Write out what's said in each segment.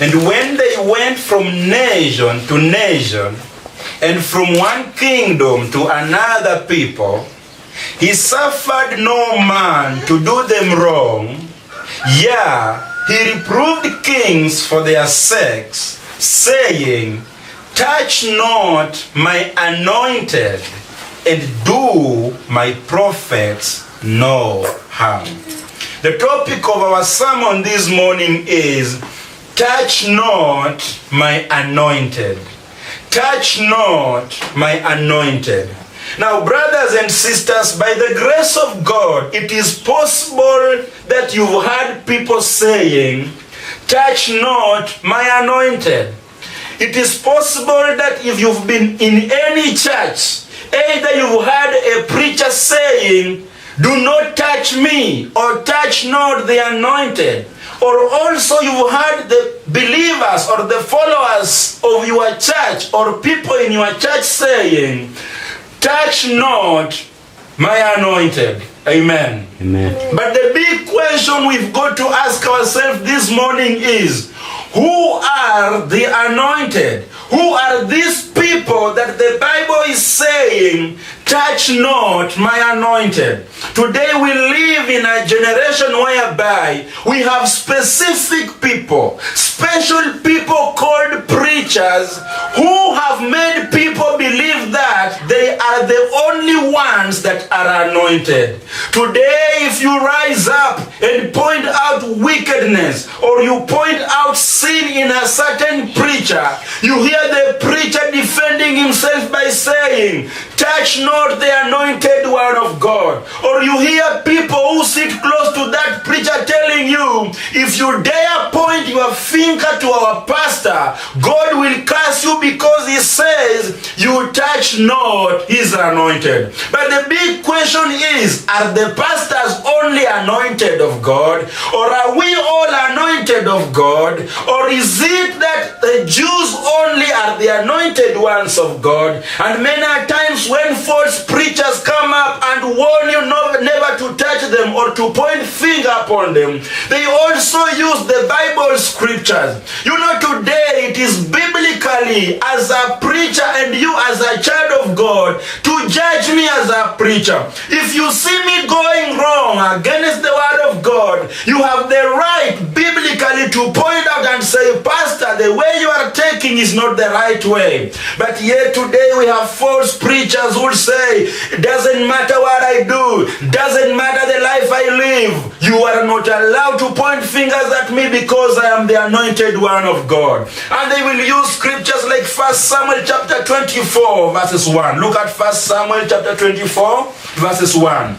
And when they went from nation to nation, and from one kingdom to another people, he suffered no man to do them wrong. Yea, he reproved kings for their sakes, saying, touch not my anointed, and do my prophets no harm. The topic of our sermon this morning is, touch not my anointed. Touch not my anointed. Now, brothers and sisters, by the grace of God, it is possible that you've heard people saying, touch not my anointed. It is possible that if you've been in any church, either you've heard a preacher saying, do not touch me, or touch not the anointed. Or also you heard the believers or the followers of your church or people in your church saying, touch not my anointed. Amen. Amen. But the big question we've got to ask ourselves this morning is, who are the anointed? Who are these people that the Bible is saying, touch not my anointed? Today we live in a generation whereby we have specific people, special people called preachers, who have made people believe that they are the only ones that are anointed. Today, if you rise up and point out wickedness, or you point out sin in a certain preacher, you hear the preacher defending himself by saying, touch not the anointed one of God. Or you hear people who sit close to that preacher telling you, if you dare point your finger to our pastor, God will curse you because he says, you touch not his anointed. But the big question is, are the pastors only anointed of God? Or are we all anointed of God? Or is it that the Jews only are the anointed ones of God? And many times when false preachers come up and warn you never to touch them or to point finger upon them, they also use the Bible scriptures. You know, today it is biblically as a preacher and you as a child of God to judge me as a preacher. If you see me going wrong against the word of God, you have the right biblically to point out and say, Pastor, the way you are taking is not the right way. But yet today we have false preachers who say, it doesn't matter what I do, doesn't matter the life I live, you are not allowed to point fingers at me because I am the anointed one of God. And they will use scriptures like 1 Samuel chapter 24 verses 1. Look at 1 Samuel chapter 24 verses 1.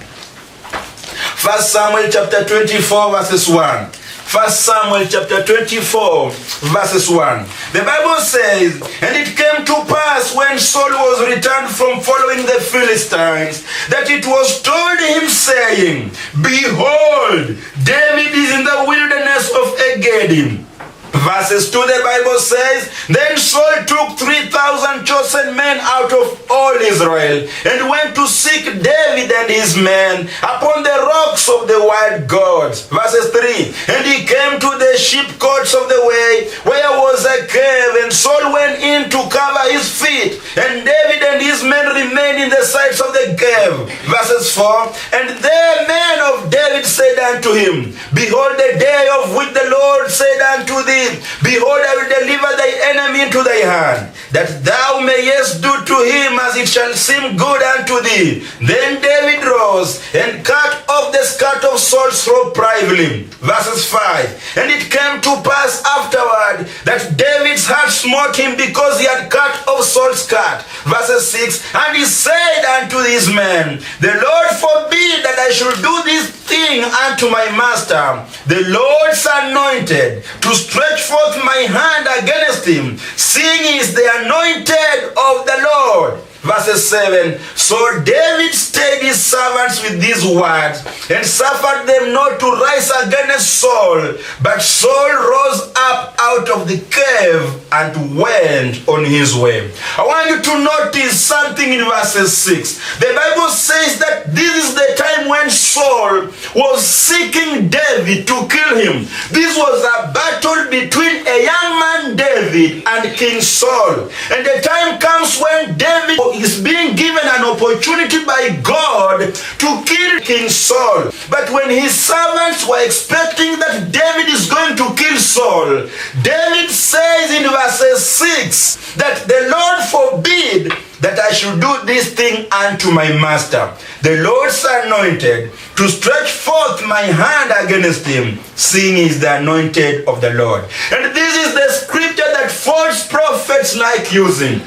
1 Samuel chapter 24 verses 1. 1 Samuel chapter 24 verses 1. The Bible says, and it came to pass when Saul was returned from following the Philistines, that it was told him, saying, behold, David is in the wilderness of Engedi. Verses 2, the Bible says, then Saul took 3,000 chosen men out of all Israel, and went to seek David and his men upon the rocks of the wild gods. Verses 3, and he came to the sheepcotes of the way, where was a cave, and Saul went in to cover his feet, and David and his men remained in the sides of the cave. Verses 4, and the men of David said unto him, behold, the day of which the Lord said unto thee, behold, I will deliver thy enemy into thy hand, that thou mayest do to him as it shall seem good unto thee. Then David rose and cut off the skirt of Saul's robe privily. Verses 5, and it came to pass afterward that David's heart smote him because he had cut off Saul's skirt. Verses 6, and he said unto these men, the Lord forbid that I should do this thing unto my master, the Lord's anointed, to stretch forth my hand against him, seeing he is the anointed of the Lord. Verses 7, so David stayed his servants with these words, and suffered them not to rise against Saul. But Saul rose up out out of the cave and went on his way. I want you to notice something in verses 6. The Bible says that this is the time when Saul was seeking David to kill him. This was a battle between a young man David and King Saul. And the time comes when David is being given an opportunity by God to kill King Saul. But when his servants were expecting that David is going to kill Saul, David says in verses 6 that the Lord forbid that I should do this thing unto my master, the Lord's anointed, to stretch forth my hand against him, seeing he is the anointed of the Lord. And this is the scripture that false prophets like using.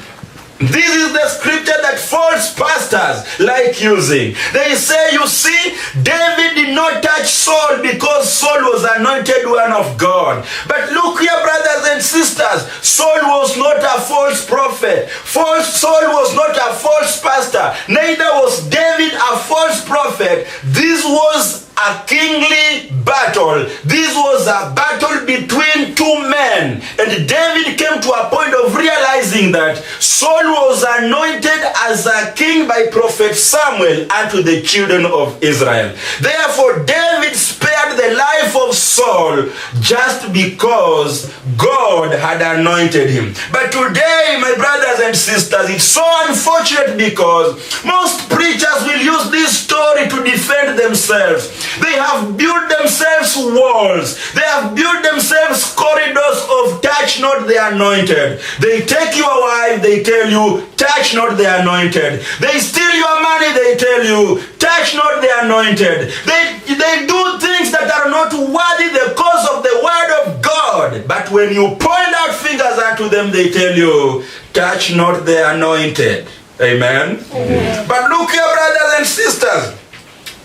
This is the scripture that false pastors like using. They say, you see, David did not touch Saul because Saul was anointed one of God. But look here, brothers and sisters, Saul was not a false prophet. Saul was not a false pastor. Neither was David a false prophet. This was a kingly battle. This was a battle between two men. And David came to a point of realizing that Saul was anointed as a king by prophet Samuel unto the children of Israel. Therefore, David spared the life of Saul just because God had anointed him. But today, my brothers and sisters, it's so unfortunate because most preachers will use this story to defend themselves. They have built themselves walls. They have built themselves corridors of touch not the anointed. They take your wife, they tell you, touch not the anointed. They steal your money, they tell you, touch not the anointed. They do things that are not worthy the cause of the word of God. But when you point out fingers unto them, they tell you, touch not the anointed. Amen? Amen. But look here, brothers and sisters.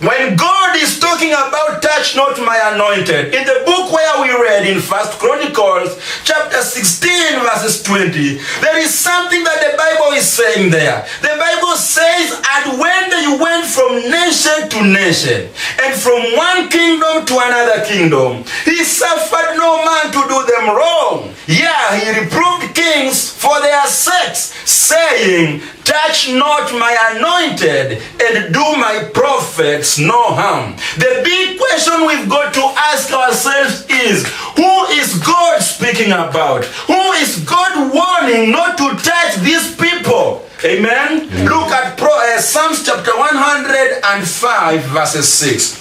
When God is talking about touch not my anointed, in the book where we read in 1 Chronicles chapter 16 verses 20, there is something that the Bible is saying there. The Bible says, and when you went from nation to nation, and from one kingdom to another kingdom, he suffered no man to do them wrong. Yeah, he reproved kings for their sakes, saying, touch not my anointed, and do my prophets no harm. The big question we've got to ask ourselves is, who is God speaking about? Who is God warning not to touch these people? Amen? Look at Psalms chapter 105 verses 6.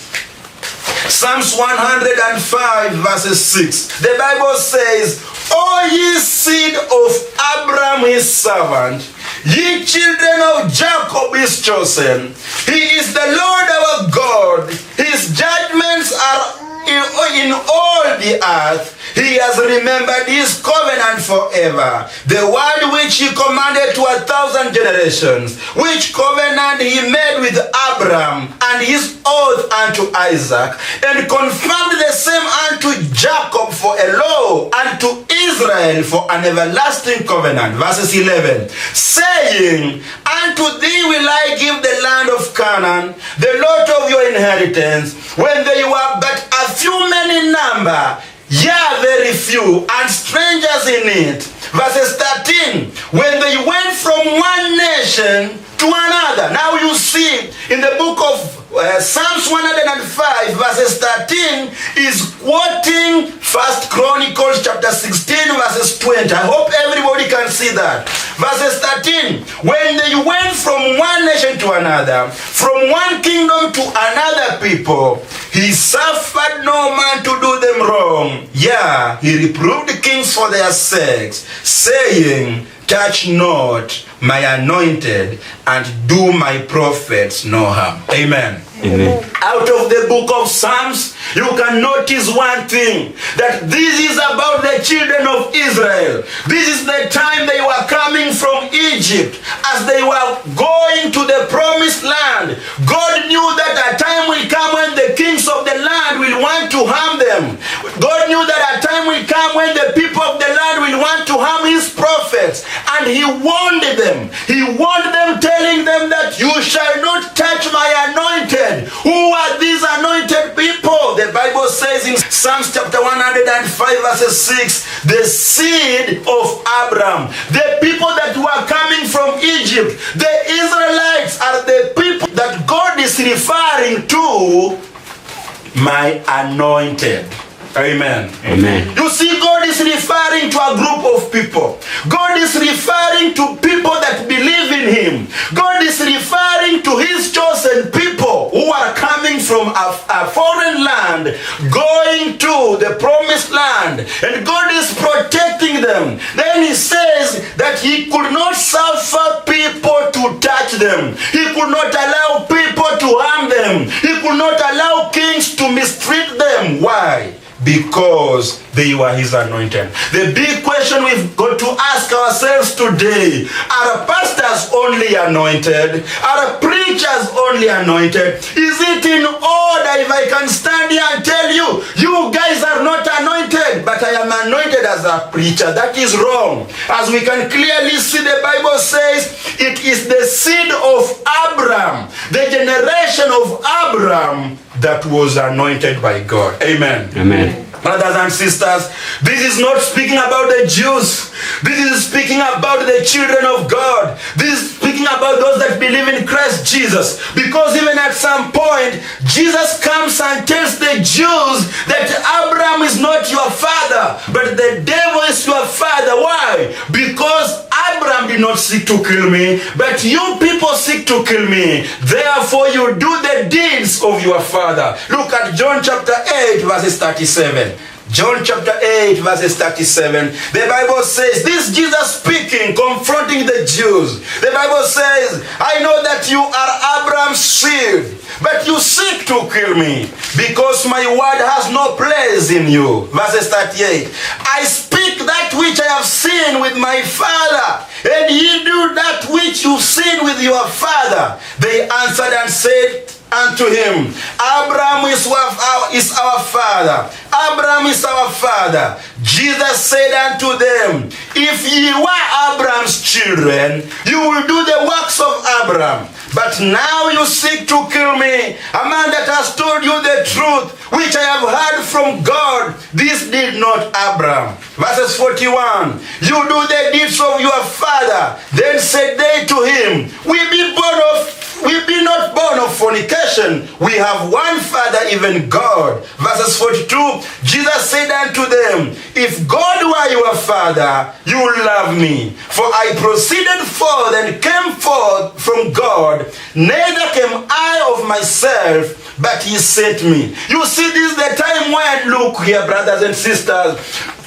Psalms 105 verses 6. The Bible says, O ye seed of Abraham his servant, ye children of Jacob his chosen, he is the Lord our God, his judgments are in all the earth. He has remembered his covenant forever, the word which he commanded to 1,000 generations, which covenant he made with Abraham, and his oath unto Isaac, and confirmed the same unto Jacob for a law, unto Israel for an everlasting covenant. Verses 11, saying, unto thee will I give the land of Canaan, the lot of your inheritance, when they were but a few men in number, yeah, very few, and strangers in it. Verses 13, when they went from one nation to another. Now you see, in the book of Psalms 105 verses 13 is quoting 1 Chronicles chapter 16 verses 20. I hope everybody can see that. Verses 13, when they went from one nation to another, from one kingdom to another people, he suffered no man to do them wrong. Yeah, he reproved the kings for their sakes, saying, touch not my anointed, and do my prophets no harm. Amen. Amen. Out of the book of Psalms, you can notice one thing, that this is about the children of Israel. This is the time they were coming from Egypt, as they were going to the promised land. God knew that a time will come when the kings of the land will want to harm them. God knew that a time will come when the people of the land will want to harm his prophets. And he warned them. He warned them, telling them that you shall not touch my anointed. Who are these anointed people? The Bible says in Psalms chapter 105 verses verse 6, the seed of Abraham. The people that were coming from Egypt, the Israelites are the people that God is referring to, my anointed. Amen. Amen. You see, God is referring to a group of people. God is referring to people that believe in Him. God is referring to His chosen people who are coming from a foreign land, going to the promised land, and God is protecting them. Then He says that He could not suffer people to touch them. He could not allow people to harm them. He could not allow kings to mistreat them. Why? Because they were His anointed. The big question we've got to ask ourselves today, are pastors only anointed? Are preachers only anointed? Is it in order if I can stand here and tell you, you guys are not anointed, but I am anointed as a preacher? That is wrong. As we can clearly see, the Bible says it is the seed of Abraham, the generation of Abraham, that was anointed by God. Amen. Amen. Brothers and sisters, this is not speaking about the Jews. This is speaking about the children of God. This is speaking about those that believe in Christ Jesus. Because even at some point, Jesus comes and tells the Jews that Abraham is not your father, but the devil is your father. Why? Because Abraham did not seek to kill me, but you people seek to kill me. Therefore you do the deeds of your father. Look at John chapter 8 verses 37. John chapter 8 verses 37. The Bible says, this Jesus speaking, confronting the Jews. The Bible says, I know that you are Abraham's seed, but you seek to kill me, because my word has no place in you. Verses 38. I speak that which I have seen with my father, and ye do that which you've seen with your father. They answered and said unto him, Abraham is our father. Abraham is our father. Jesus said unto them, if ye were Abraham's children, you will do the works of Abraham. But now you seek to kill me, a man that has told you the truth, which I have heard from God. This did not Abraham. Verses 41. You do the deeds of your father. Then said they to him, we be not born of fornication. We have one Father, even God. Verses 42. Jesus said unto them, if God were your Father, you would love me. For I proceeded forth and came forth from God. Neither came I of myself, but He sent me. You see, this is the time when, look here, brothers and sisters,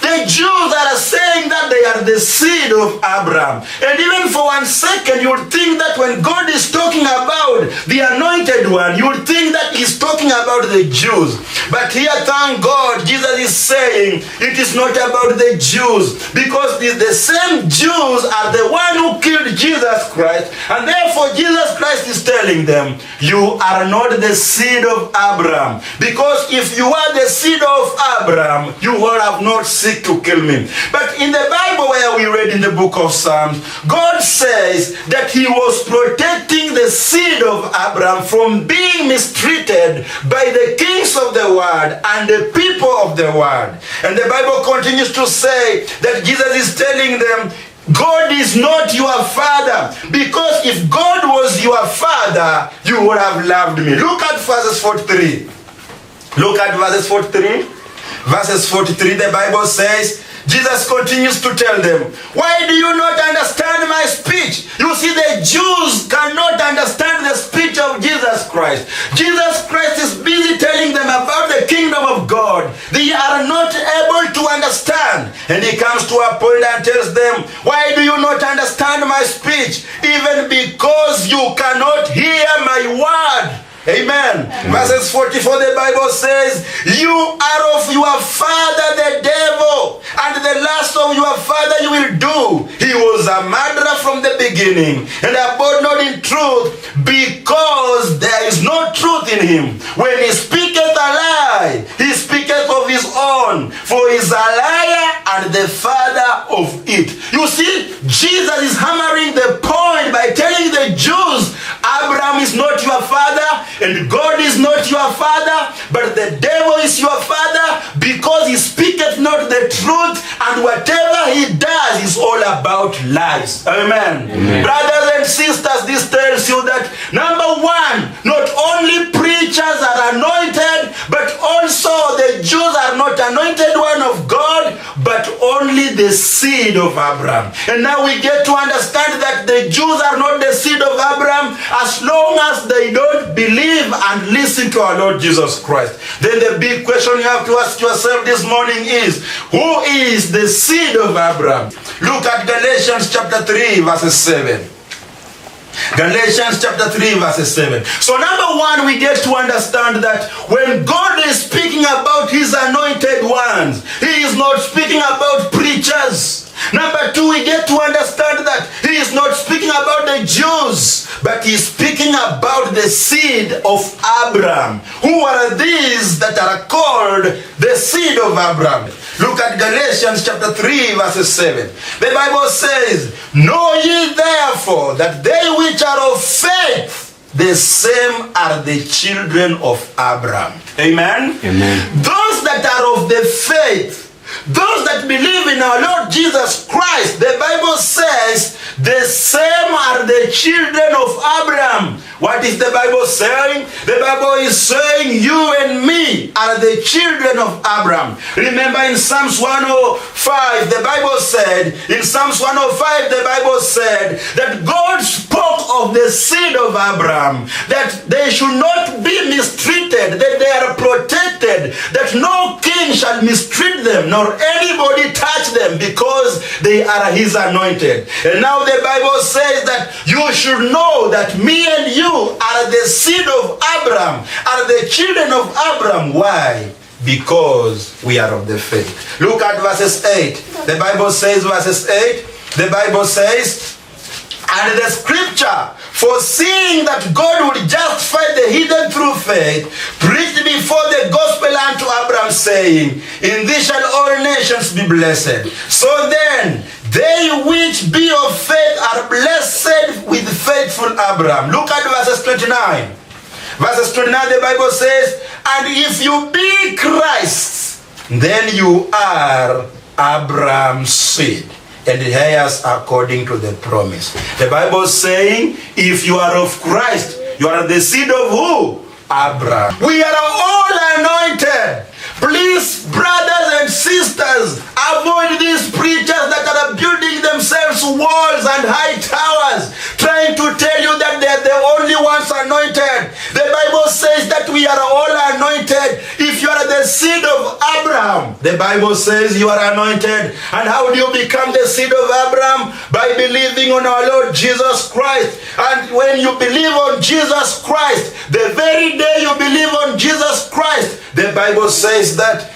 the Jews are saying that they are the seed of Abraham. And even for 1 second, you would think that when God is talking about the anointed one, you would think that He's talking about the Jews. But here, thank God, Jesus is saying it is not about the Jews, because the same Jews are the one who killed Jesus Christ. And therefore, Jesus Christ is telling them, you are not the seed of Abraham. Because if you are the seed of Abraham, you would have not seek to kill me. But in the Bible where we read in the book of Psalms, God says that He was protecting the seed of Abraham from being mistreated by the kings of the world and the people of the world. And the Bible continues to say that Jesus is telling them, God is not your father, because if God was your father, you would have loved me. Look at verses 43. Look at verses 43. Verses 43, the Bible says, Jesus continues to tell them, why do you not understand my speech? You see, the Jews cannot understand the speech of Jesus Christ. Jesus Christ is busy telling them about the kingdom of God. They are not able to understand. And He comes to a point and tells them, why do you not understand my speech? Even because you cannot hear my word. Amen. Verses 44, the Bible says, you are of your father the devil, and the lust of your father you will do. He was a murderer from the beginning, and abode not in truth, because there is no truth in him. When he speaketh a lie, he speaketh of his own, for he is a liar and the father of it. You see, Jesus is hammering the point by telling the Jews, Abraham is not your father, and God is not your father, but the devil is your father, because because he speaketh not the truth, and whatever he does is all about lies. Amen. Brothers and sisters, this tells you that, number one, not only preachers are anointed, but also the Jews are not anointed one of God, but only the seed of Abraham. And now we get to understand that the Jews are not the seed of Abraham as long as they don't believe and listen to our Lord Jesus Christ. Then the big question you have to ask yourself this morning is, who is the seed of Abraham? Look at Galatians chapter 3 verses 7. Galatians chapter 3 verses 7. So number one, we get to understand that when God is speaking about his anointed ones, he is not speaking about preachers. Number two, we get to understand that he is not speaking about the Jews, but he is speaking about the seed of Abraham. Who are these that are called the seed of Abraham? Look at Galatians chapter 3 verses 7. The Bible says, know ye therefore that they which are of faith, the same are the children of Abraham. Amen? Amen. Those that are of the faith, those that believe in our Lord Jesus Christ, the Bible says, the same are the children of Abraham. What is the Bible saying? The Bible is saying you and me are the children of Abraham. Remember in Psalms 105, the Bible said, the Bible said that God spoke of the seed of Abraham, that they should not be mistreated, that they are protected, that no king shall mistreat them, nor anybody touch them, because they are his anointed. And now the Bible says that you should know that me and you are the seed of Abraham, are the children of Abraham. Why? Because we are of the faith. Look at verses 8. The Bible says, verses 8, the Bible says, and the scripture, foreseeing that God would justify the heathen through faith, preached before the gospel unto Abraham, saying, in thee shall all nations be blessed. So then, they which be of faith are blessed with faithful Abraham. Look at verses 29. Verses 29, the Bible says, and if you be Christ, then you are Abraham's seed, and heirs according to the promise. The Bible is saying, if you are of Christ, you are the seed of who? Abraham. We are all anointed. Please, brothers and sisters, avoid these preachers that are building themselves walls and high towers, trying to tell you that they're the only ones anointed. The Bible says that we are all anointed. If you are the seed of Abraham, the Bible says you are anointed. And how do you become the seed of Abraham? By believing on our Lord Jesus Christ. And when you believe on Jesus Christ, the very day you believe on Jesus Christ, the Bible says that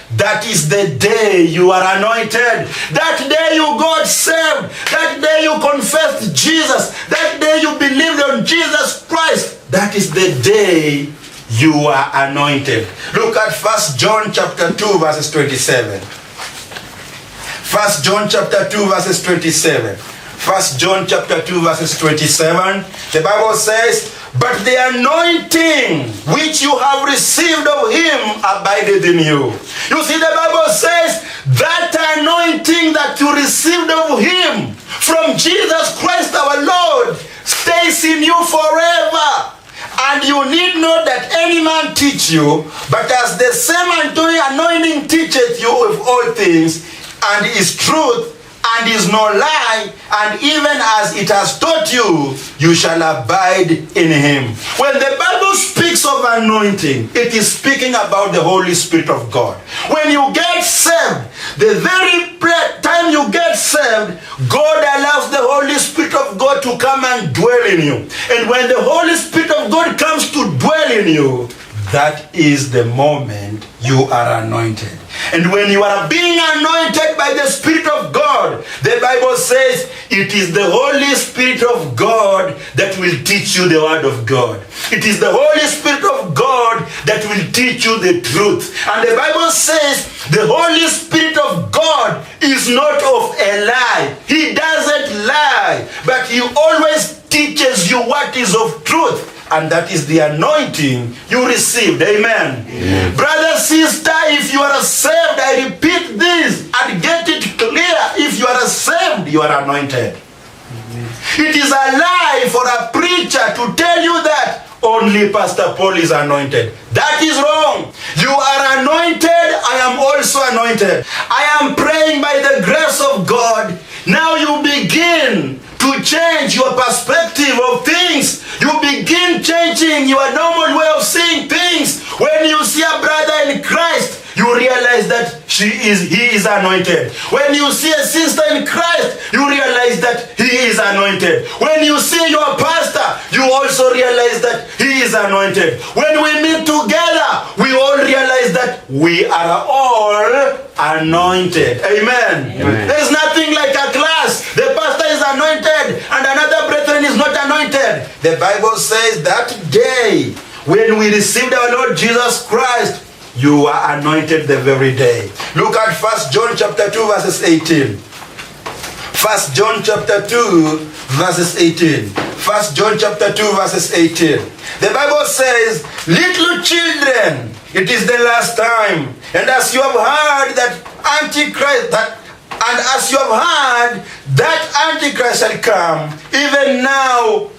is the day you are anointed. That day you got saved. That day you confessed Jesus. That day you believed on Jesus Christ. That is the day you are anointed. Look at 1 John chapter 2 verses 27. 1 John chapter 2 verses 27. 1 John chapter 2 verses 27. The Bible says, but the anointing which you have received of him abideth in you. You see, the Bible says that anointing that you received of him from Jesus Christ our Lord stays in you forever. And you need not that any man teach you, but as the same anointing teacheth you of all things, and is truth, and is no lie, and even as it has taught you, you shall abide in him. When the Bible speaks of anointing, it is speaking about the Holy Spirit of God. When you get saved, the very time you get saved, God allows the Holy Spirit of God to come and dwell in you. And when the Holy Spirit of God comes to dwell in you, that is the moment you are anointed. And when you are being anointed by the Spirit of God, the Bible says it is the Holy Spirit of God that will teach you the Word of God. It is the Holy Spirit of God that will teach you the truth. And the Bible says the Holy Spirit of God is not of a lie. He doesn't lie, but he always teaches you what is of truth. and that is the anointing you received. Amen. Amen. Brother, sister, if you are saved, I repeat this and get it clear. If you are saved, you are anointed. Amen. It is a lie for a preacher to tell you that only Pastor Paul is anointed. That is wrong. You are anointed. I am also anointed. I am praying by the grace of God. Now you begin to change your perspective of things. You begin changing your normal way of seeing things. When you see a brother in Christ, you realize that he is anointed. When you see a sister in Christ, you realize that he is anointed. When you see your pastor, you also realize that he is anointed. When we meet together, we all realize that we are all anointed. Amen. Amen. There is nothing like a class. The pastor is anointed and another brethren is not anointed. The Bible says that day when we received our Lord Jesus Christ, you are anointed the very day. Look at 1 John chapter 2 verses 18. 1 John chapter 2 verses 18. 1 John chapter 2 verses 18. The Bible says, little children, it is the last time. And as you have heard that Antichrist, and as you have heard that Antichrist shall come, even now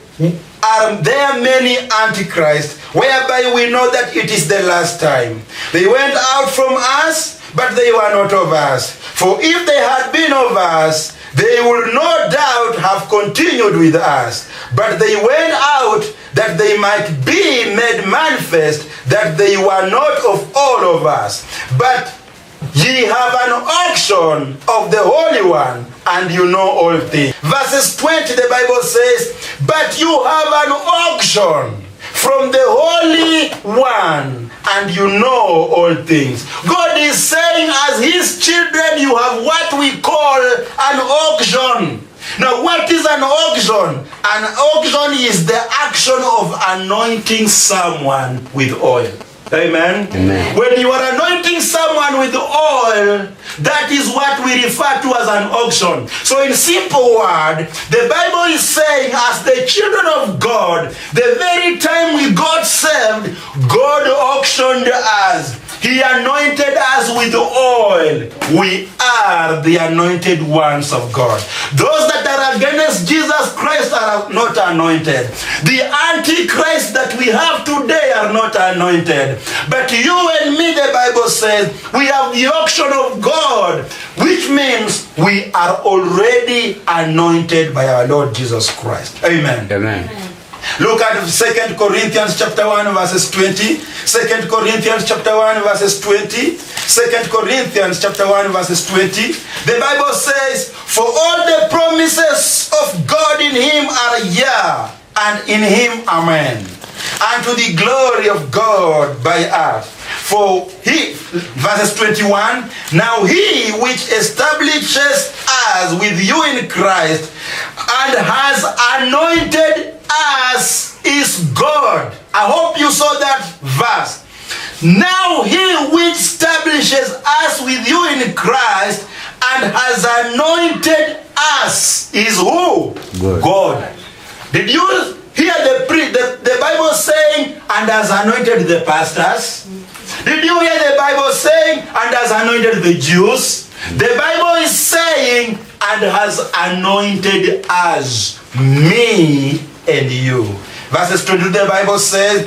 are there many antichrists, whereby we know that it is the last time. They went out from us, but they were not of us. For if they had been of us, they would no doubt have continued with us. But they went out that they might be made manifest that they were not of all of us. But ye have an auction of the Holy One, and you know all things. Verses 20, the Bible says, but you have an auction from the Holy One, and you know all things. God is saying, as his children, you have what we call an auction. Now, what is an auction? An auction is the action of anointing someone with oil. Amen. Amen. When you are anointing someone with oil, that is what we refer to as an auction. So in simple word, the Bible is saying, as the children of God, the very time we got saved, God auctioned us. He anointed us with oil. We are the anointed ones of God. Those that are against Jesus Christ are not anointed. The antichrist that we have today are not anointed. But you and me, the Bible says, we have the auction of God, which means we are already anointed by our Lord Jesus Christ. Amen. Amen. Look at 2 Corinthians chapter 1 verses 20. 2 Corinthians chapter 1 verses 20. 2 Corinthians chapter 1 verses 20. The Bible says, for all the promises of God in him are yea, and in him amen, unto the glory of God by us. For he, verses 21, now he which establishes us with you in Christ and has anointed us is God. I hope you saw that verse. Now he which establishes us with you in Christ and has anointed us is who? God. Did you hear the Bible saying, and has anointed the pastors? Did you hear the Bible saying, and has anointed the Jews? The Bible is saying, and has anointed us, me and you. Verses 22, the Bible says,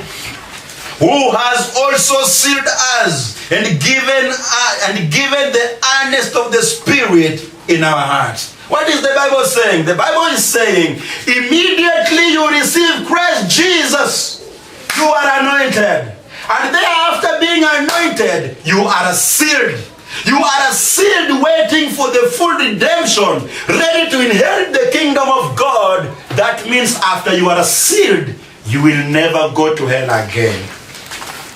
who has also sealed us and given the earnest of the Spirit in our hearts. What is the Bible saying? The Bible is saying, immediately you receive Christ Jesus, you are anointed. And thereafter being anointed, you are sealed. You are sealed, waiting for the full redemption, ready to inherit the kingdom of God. That means after you are sealed, you will never go to hell again.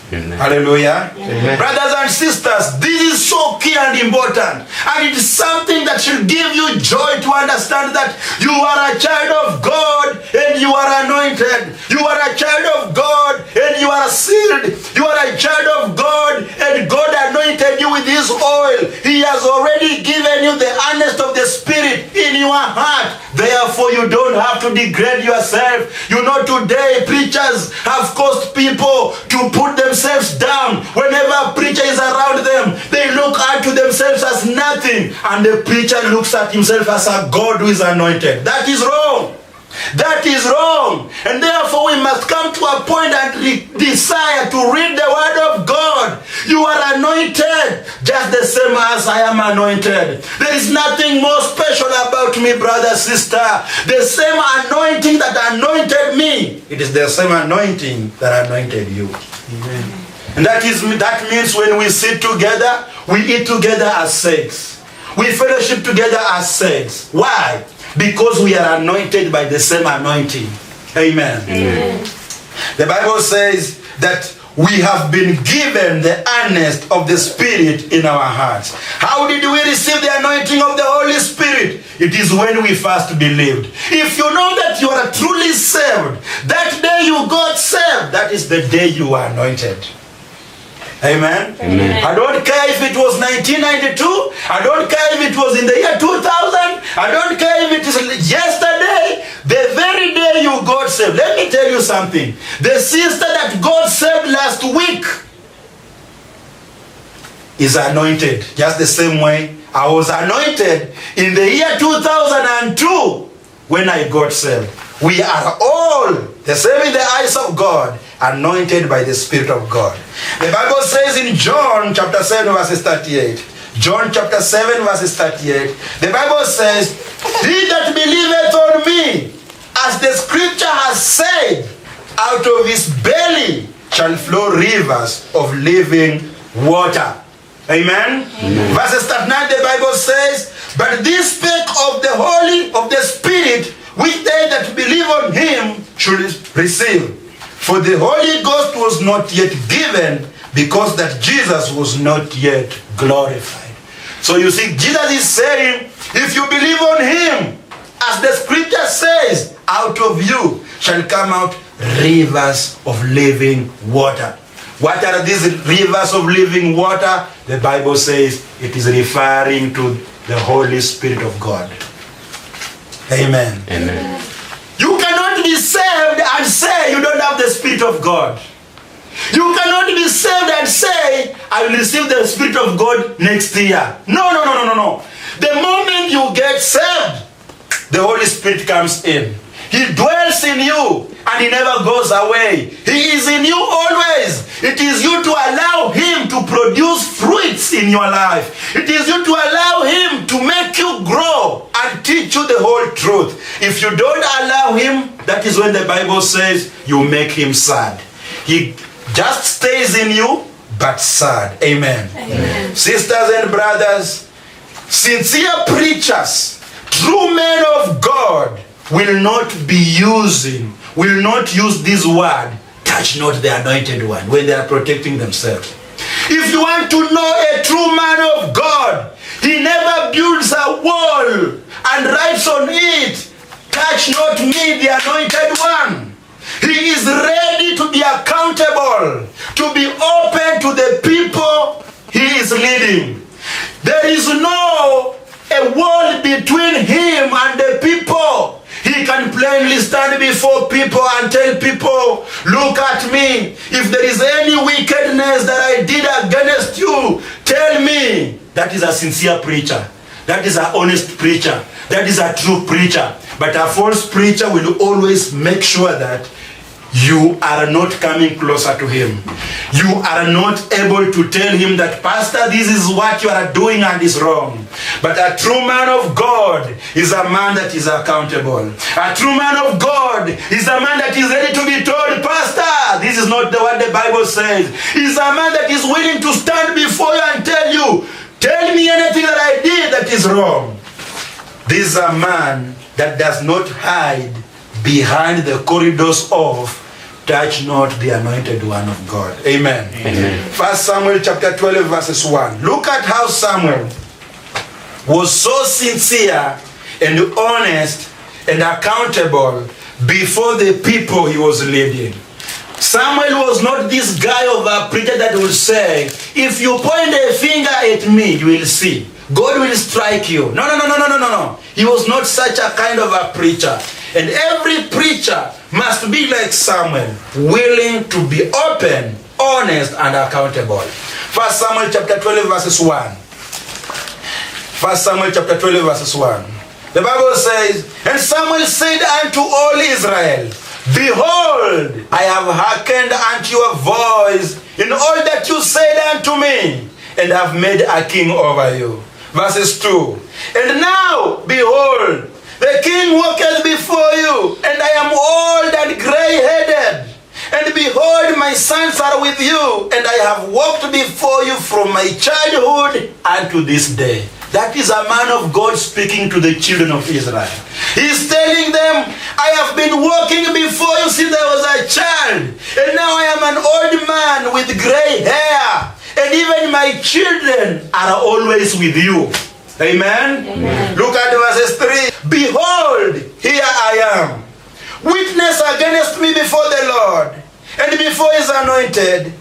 Amen. Hallelujah. Amen. Brothers and sisters, this is so key and important. And it is something that should give you joy to understand that you are a child of God and you are anointed. You are a child of God and you are sealed. You are a child of God and God anointed you with his oil. He has already given you the earnest of the Spirit in your heart. Therefore, Therefore, you don't have to degrade yourself. You know, today preachers have caused people to put themselves down. Whenever a preacher is around them, they look unto themselves as nothing, and the preacher looks at himself as a God who is anointed. That is wrong. That is wrong. And therefore we must come to a point and desire to read the word of God. You are anointed just the same as I am anointed. There is nothing more special about me, brother, sister. The same anointing that anointed me, it is the same anointing that anointed you. Amen. And that means when we sit together, we eat together as saints. We fellowship together as saints. Why? Because we are anointed by the same anointing. Amen. Amen. The Bible says that we have been given the earnest of the Spirit in our hearts. How did we receive the anointing of the Holy Spirit? It is when we first believed. If you know that you are truly saved, that day you got saved, that is the day you are anointed. Amen. Amen. I don't care if it was 1992. I don't care if it was in the year 2000. I don't care if it is yesterday. The very day you got saved. Let me tell you something. The sister that got saved last week is anointed. Just the same way I was anointed in the year 2002 when I got saved. We are all the same in the eyes of God, anointed by the Spirit of God. The Bible says in John chapter 7 verses 38. John chapter 7 verses 38. The Bible says, he that believeth on me, as the scripture has said, out of his belly shall flow rivers of living water. Amen. Amen. Verses 39, the Bible says, but this spake of the Holy, of the Spirit, which they that believe on him should receive. For the Holy Ghost was not yet given, because that Jesus was not yet glorified. So you see, Jesus is saying, if you believe on him, as the scripture says, out of you shall come out rivers of living water. What are these rivers of living water? The Bible says it is referring to the Holy Spirit of God. Amen. Amen. You cannot be saved and say you don't have the Spirit of God. You cannot be saved and say, I will receive the Spirit of God next year. No. The moment you get saved, the Holy Spirit comes in. He dwells in you and he never goes away. He is in you always. It is you to allow him to produce fruits in your life. It is you to allow him to make you grow and teach you the whole truth. If you don't allow him, that is when the Bible says you make him sad. He just stays in you, but sad. Amen. Amen. Sisters and brothers, sincere preachers, true men of God, will not use this word, touch not the anointed one, when they are protecting themselves. If you want to know a true man of God, he never builds a wall and writes on it, touch not me, the anointed one. He is ready to be accountable, to be open to the people he is leading. There is no a wall between him and the people. He can plainly stand before people and tell people, look at me. If there is any wickedness that I did against you, tell me. That is a sincere preacher. That is an honest preacher. That is a true preacher. But a false preacher will always make sure that you are not coming closer to him. You are not able to tell him that, Pastor, this is what you are doing and is wrong. But a true man of God is a man that is accountable. A true man of God is a man that is ready to be told, Pastor, this is not what the Bible says. He's a man that is willing to stand before you and tell you, tell me anything that I did that is wrong. This is a man that does not hide behind the corridors of touch not the anointed one of God. Amen. Amen. 1 Samuel chapter 12 verses 1. Look at how Samuel was so sincere and honest and accountable before the people he was leading. Samuel was not this guy of a preacher that will say, if you point a finger at me, you will see. God will strike you. No. He was not such a kind of a preacher. And every preacher must be like Samuel, willing to be open, honest, and accountable. 1 Samuel chapter 12 verses 1. 1 Samuel chapter 12 verses 1. The Bible says, and Samuel said unto all Israel, behold, I have hearkened unto your voice in all that you said unto me, and have made a king over you. Verses 2. And now, behold, the king walketh before you, and I am old and gray-headed. And behold, my sons are with you, and I have walked before you from my childhood unto this day. That is a man of God speaking to the children of Israel. He is telling them, I have been walking before you since I was a child, and now I am an old man with gray hair, and even my children are always with you. Amen? Amen. Look at verses 3. Behold, here I am. Witness against me before the Lord, and before his anointed.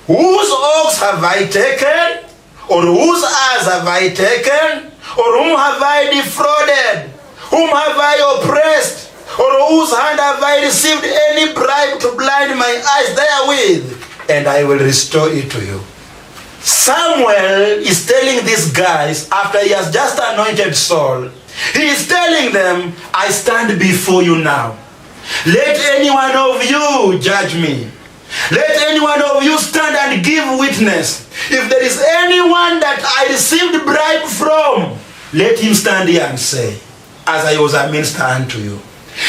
Whose ox have I taken? Or whose ass have I taken? Or whom have I defrauded? Whom have I oppressed? Or whose hand have I received any bribe to blind my eyes therewith? And I will restore it to you. Samuel is telling these guys, after he has just anointed Saul, he is telling them, I stand before you now. Let any one of you judge me. Let any one of you stand and give witness. If there is anyone that I received bribe from, let him stand here and say, as I was a minister unto you.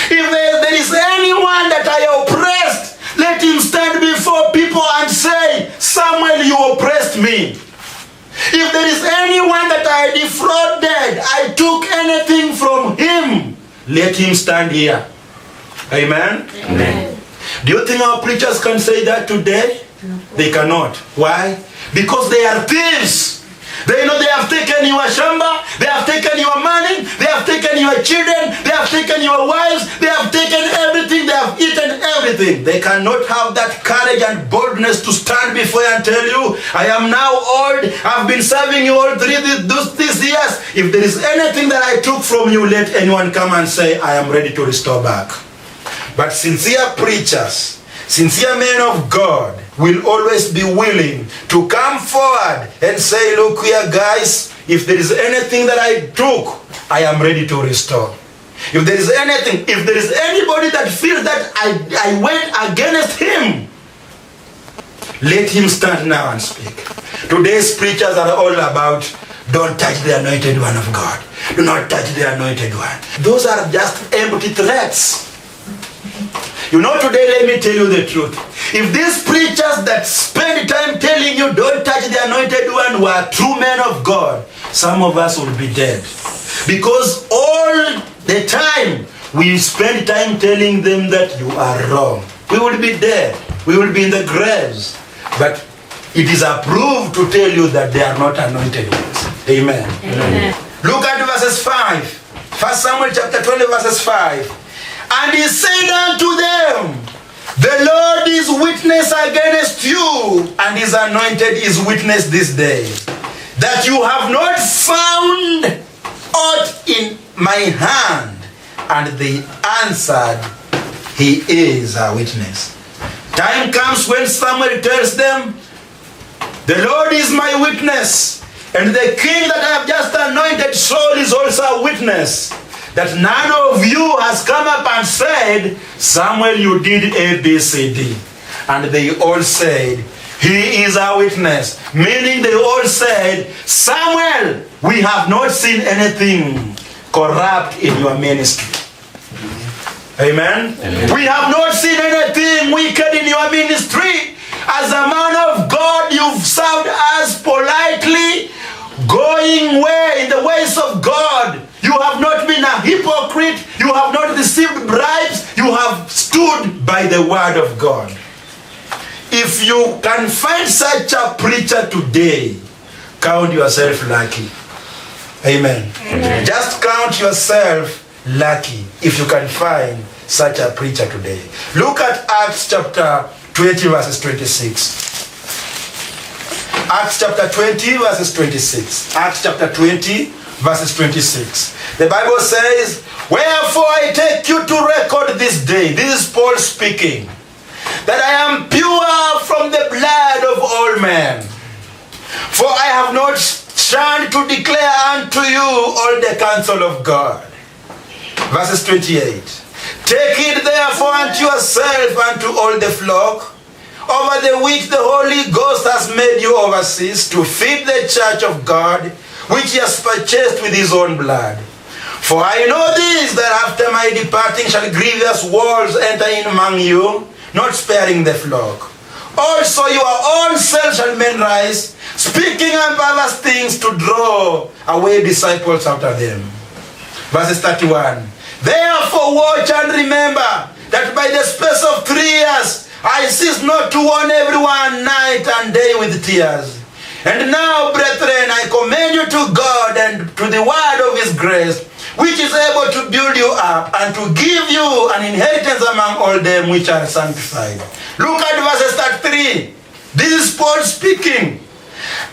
If there is anyone that I oppressed, let him stand before people and say, Samuel, you oppressed me. If there is anyone that I defrauded, I took anything from him, let him stand here. Amen? Amen. Do you think our preachers can say that today? No. They cannot. Why? Because they are thieves. They know they have taken your shamba, they have taken your money, they have taken your children, they have taken your wives, they have taken everything, they have eaten everything. They cannot have that courage and boldness to stand before you and tell you, I am now old, I've been serving you all these years. If there is anything that I took from you, let anyone come and say, I am ready to restore back. But sincere preachers, sincere men of God will always be willing to come forward and say, look here guys, if there is anything that I took, I am ready to restore. If there is anything, if there is anybody that feels that I went against him, let him stand now and speak. Today's preachers are all about, don't touch the anointed one of God. Do not touch the anointed one. Those are just empty threats. You know, today, let me tell you the truth. If these preachers that spend time telling you don't touch the anointed one were true men of God, some of us will be dead. Because all the time we spend time telling them that you are wrong. We will be dead. We will be in the graves. But it is approved to tell you that they are not anointed ones. Amen. Amen. Look at verses 5. 1 Samuel chapter 20 verses 5. And he said unto them, the Lord is witness against you, and his anointed is witness this day, that you have not found aught in my hand. And they answered, he is a witness. Time comes when Samuel tells them, the Lord is my witness, and the king that I have just anointed, Saul, is also a witness. That none of you has come up and said, Samuel, you did A, B, C, D. And they all said, he is a witness. Meaning they all said, Samuel, we have not seen anything corrupt in your ministry. Amen? Amen. We have not seen anything wicked in your ministry. As a man of God, you've served us politely, going where in the ways of God. You have not been a hypocrite. You have not received bribes. You have stood by the word of God. If you can find such a preacher today, count yourself lucky. Amen. Amen. Just count yourself lucky if you can find such a preacher today. Look at Acts chapter 20 verses 26. Acts chapter 20 verses 26. Acts chapter 20 verses 26. The Bible says, wherefore I take you to record this day, this is Paul speaking, that I am pure from the blood of all men. For I have not shunned to declare unto you all the counsel of God. Verses 28. Take it therefore unto yourself and to all the flock, over the which the Holy Ghost has made you overseers, to feed the church of God, which he has purchased with his own blood. For I know this, that after my departing shall grievous wolves enter in among you, not sparing the flock. Also your own self shall men rise, speaking of perverse things to draw away disciples after them. Verses 31. Therefore watch and remember that by the space of 3 years I cease not to warn everyone night and day with tears. And now, brethren, I commend you to God and to the word of his grace, which is able to build you up and to give you an inheritance among all them which are sanctified. Look at verses 33. This is Paul speaking.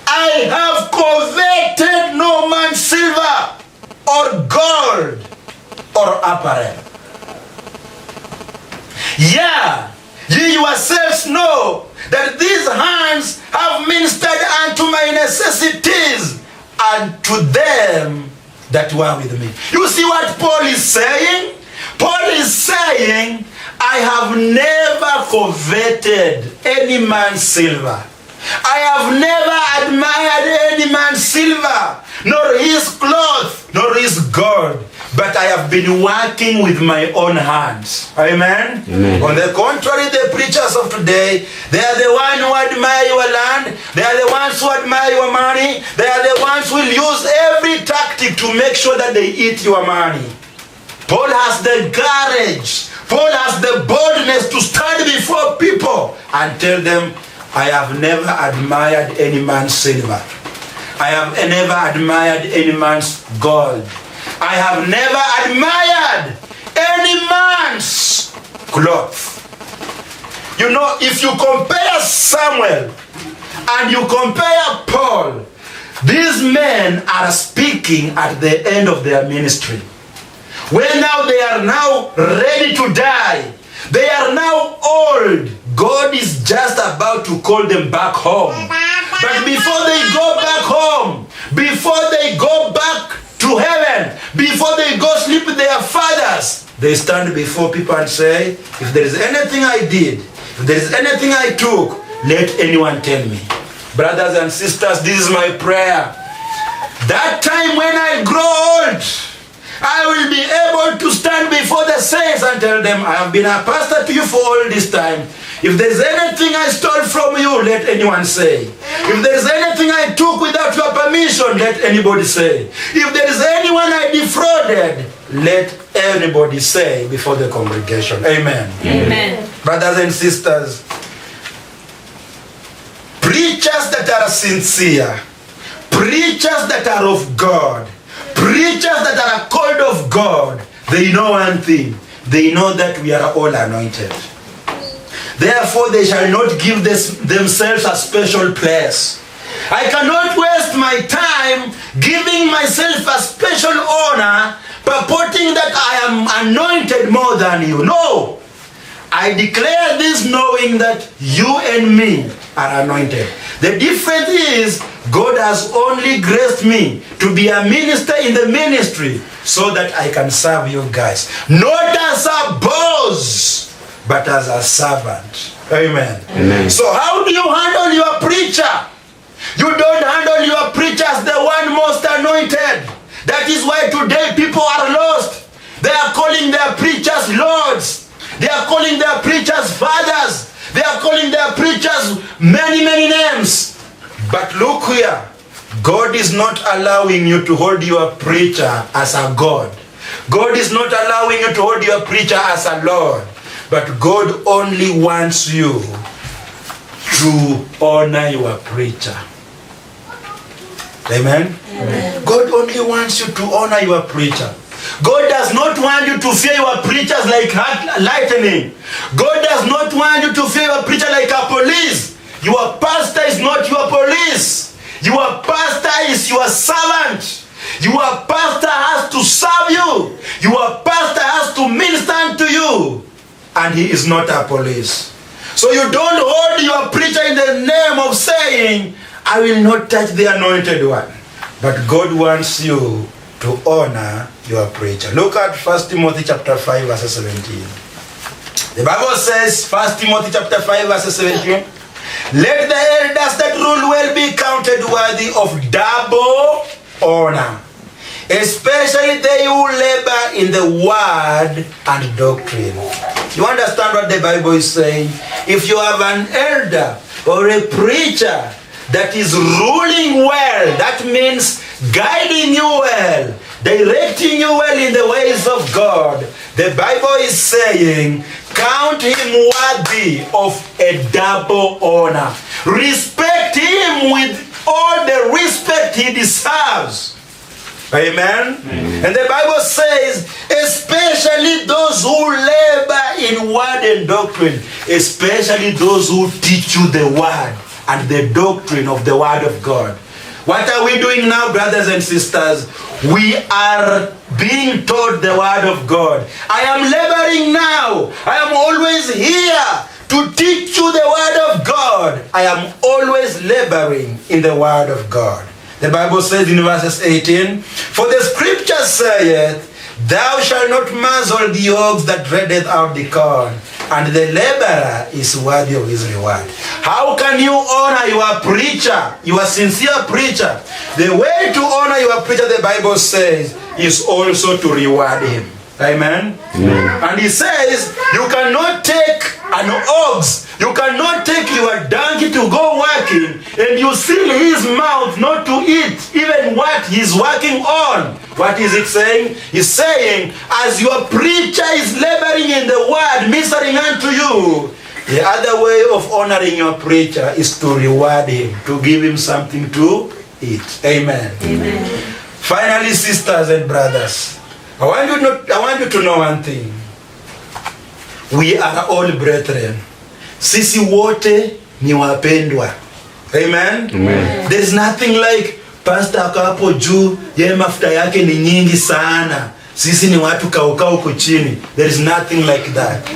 I have coveted no man's silver or gold or apparel. Yeah, ye yourselves know that these hands have ministered unto my necessities and to them that were with me. You see what Paul is saying? Paul is saying, I have never coveted any man's silver. I have never admired any man's silver, nor his cloth, nor his gold, but I have been working with my own hands. Amen? Amen. On the contrary, the preachers of today, they are the ones who admire your land, they are the ones who admire your money, they are the ones who will use every tactic to make sure that they eat your money. Paul has the courage, Paul has the boldness to stand before people and tell them, I have never admired any man's silver. I have never admired any man's gold. I have never admired any man's cloth. You know, if you compare Samuel and you compare Paul, these men are speaking at the end of their ministry. When now they are now ready to die, they are now old. God is just about to call them back home. But before they go back home, before they go back to heaven, before they go sleep with their fathers, they stand before people and say, if there is anything I did, if there is anything I took, let anyone tell me. Brothers and sisters, this is my prayer. That time when I grow old, I will be able to stand before the saints and tell them, I have been a pastor to you for all this time. If there is anything I stole from you, let anyone say. If there is anything I took without your permission, let anybody say. If there is anyone I defrauded, let anybody say before the congregation. Amen. Amen. Brothers and sisters, preachers that are sincere, preachers that are of God, preachers that are called of God, they know one thing. They know that we are all anointed. Therefore, they shall not give themselves a special place. I cannot waste my time giving myself a special honor, purporting that I am anointed more than you. No! I declare this knowing that you and me are anointed. The difference is, God has only graced me to be a minister in the ministry so that I can serve you guys. Not as a boss, but as a servant. Amen. Amen. So how do you handle your preacher? You don't handle your preacher as the one most anointed. That is why today people are lost. They are calling their preachers lords. They are calling their preachers fathers. They are calling their preachers many, many names. But look here. God is not allowing you to hold your preacher as a God. God is not allowing you to hold your preacher as a Lord. But God only wants you to honor your preacher. Amen? Amen. God only wants you to honor your preacher. God does not want you to fear your preachers like lightning. God does not want you to fear your preacher like a police. Your pastor is not your police. Your pastor is your servant. Your pastor has to serve you. Your pastor has to minister to you. And he is not a police. So you don't hold your preacher in the name of saying, I will not touch the anointed one. But God wants you to honor your preacher. Look at 1 Timothy chapter 5 verse 17. The Bible says, 1 Timothy chapter 5 verse 17, let the elders that rule well be counted worthy of double honor, especially they who labor in the word and doctrine. You understand what the Bible is saying? If you have an elder or a preacher that is ruling well, that means guiding you well, directing you well in the ways of God, the Bible is saying, count him worthy of a double honor. Respect him with all the respect he deserves. Amen? Amen. And the Bible says, especially those who labor in word and doctrine, especially those who teach you the word and the doctrine of the word of God. What are we doing now, brothers and sisters? We are being taught the word of God. I am laboring now. I am always here to teach you the word of God. I am always laboring in the word of God. The Bible says in verses 18, for the scripture saith, thou shalt not muzzle the ox that treadeth out the corn, and the laborer is worthy of his reward. How can you honor your preacher, your sincere preacher? The way to honor your preacher, the Bible says, is also to reward him. Amen? Amen. And he says, you cannot take an ox, you cannot take your donkey to go working, and you seal his mouth not to eat even what he's working on. What is it saying? He's saying, as your preacher is laboring in the word, ministering unto you, the other way of honoring your preacher is to reward him, to give him something to eat. Amen. Amen. Finally, sisters and brothers, I want you to know one thing. We are all brethren. Sisi wote ni wapendwa. Amen? Amen. There is nothing like pastor akapo juu, yeye mafuta yake ni nyingi sana, sisi ni watu kauka huko chini. There is nothing like that.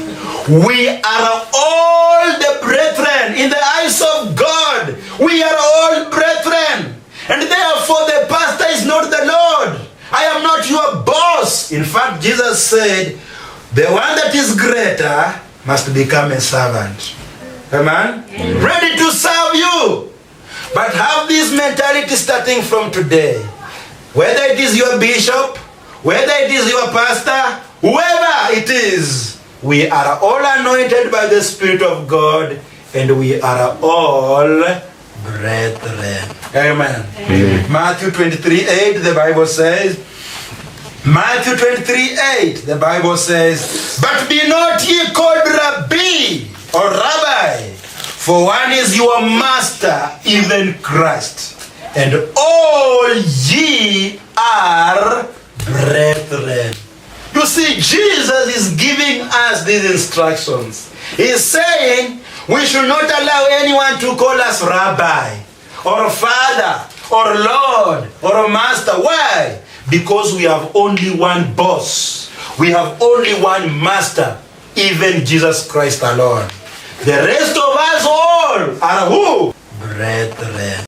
We are all the brethren in the eyes of God. We are all brethren. And therefore the pastor is not the Lord. I am not your boss. In fact, Jesus said, the one that is greater must become a servant. Amen? Amen. Ready to serve you. But have this mentality starting from today. Whether it is your bishop, whether it is your pastor, whoever it is, we are all anointed by the Spirit of God, and we are all brethren. Amen. Amen. Matthew 23:8, the Bible says, Matthew 23:8, the Bible says, but be not ye called Rabbi or Rabbi, for one is your master, even Christ, and all ye are brethren. You see, Jesus is giving us these instructions. He is saying we should not allow anyone to call us Rabbi, or Father, or Lord, or Master. Why? Because we have only one boss. We have only one master, even Jesus Christ alone. The rest of us all are who? Brethren.